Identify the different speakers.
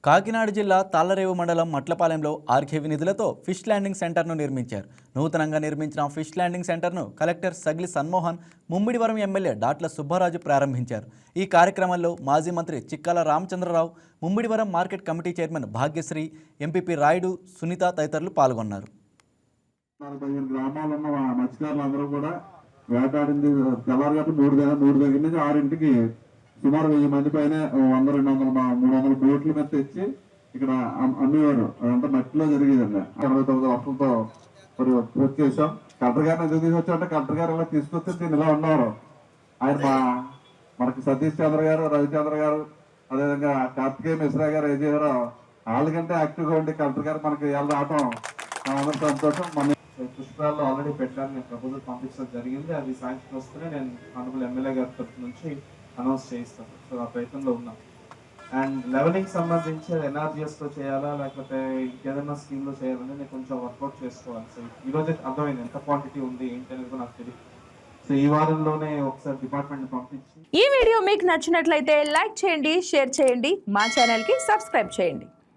Speaker 1: కాకినాడ జిల్లా తాళ్లరేవు మండలం మట్లపాలెంలో ఆర్కేవి నిధులతో ఫిష్ ల్యాండింగ్ సెంటర్ను నిర్మించారు. నూతనంగా నిర్మించిన ఫిష్ ల్యాండింగ్ సెంటర్ను కలెక్టర్ సగిలి సన్మోహన్, ముమ్మిడివరం ఎమ్మెల్యే డాట్ల సుబ్బారాజు ప్రారంభించారు. ఈ కార్యక్రమంలో మాజీ మంత్రి Chikkala Ramachandrarao, Mummidivaram market committee chairman Bhagyashri, MPP Rayudu, Sunitha తదితరులు పాల్గొన్నారు.
Speaker 2: వేటాడింది తెల్లారిగట్టు 3 దగ్గర నుంచి 6ంటికి సుమారు 1000 మంది పైన 100, 200, 300 బోట్ల మీద తెచ్చి ఇక్కడ అమ్మేవారు. అదంతా మట్టిలో జరిగేదండి. 69 లక్షలతో మరి పూర్తి చేసాం. కలెక్టర్ గారిని ఎందుకు తీసుకొచ్చామంటే కలెక్టర్ గారు ఇలా తీసుకొస్తే దీన్ని ఇలా ఉన్నవారు. ఆయన మనకి సతీష్ చంద్ర గారు, రవిచంద్ర గారు, అదేవిధంగా కార్తికేయ మిశ్రా గారు, ఏజీ గారు వాళ్ళకంటే యాక్టివ్గా ఉండి కలెక్టర్ గారు మనకి ఎలా రావటం అందరూ సంతోషం. మన పుష్కరాల్లో ఆల్రెడీ పెట్టాలని నేను ప్రపోజల్ పంపించడం జరిగింది. అది శాంక్షన్ వస్తేనే నేను ఆనరబుల్ ఎమ్మెల్యే గారి తరఫు నుంచి అనౌన్స్ చేయిస్తాను. సో ఆ ప్రయత్నంలో ఉన్నాం. అండ్ లెవెలింగ్ సంబంధించి ఎన్ఆర్జిఎస్లో చేయాలా లేకపోతే ఇంకేదైనా స్కీమ్లో చేయాలని నేను కొంచెం వర్కౌట్ చేసుకోవాలి. సో ఈరోజే అర్థమైంది ఎంత క్వాంటిటీ ఉంది ఏంటి అనేది నాకు తెలియదు. సో ఈ వారంలోనే ఒకసారి డిపార్ట్మెంట్ పంపించి.
Speaker 3: ఈ వీడియో మీకు నచ్చినట్లయితే లైక్ చేయండి, షేర్ చేయండి, మా ఛానల్కి సబ్స్క్రైబ్ చేయండి.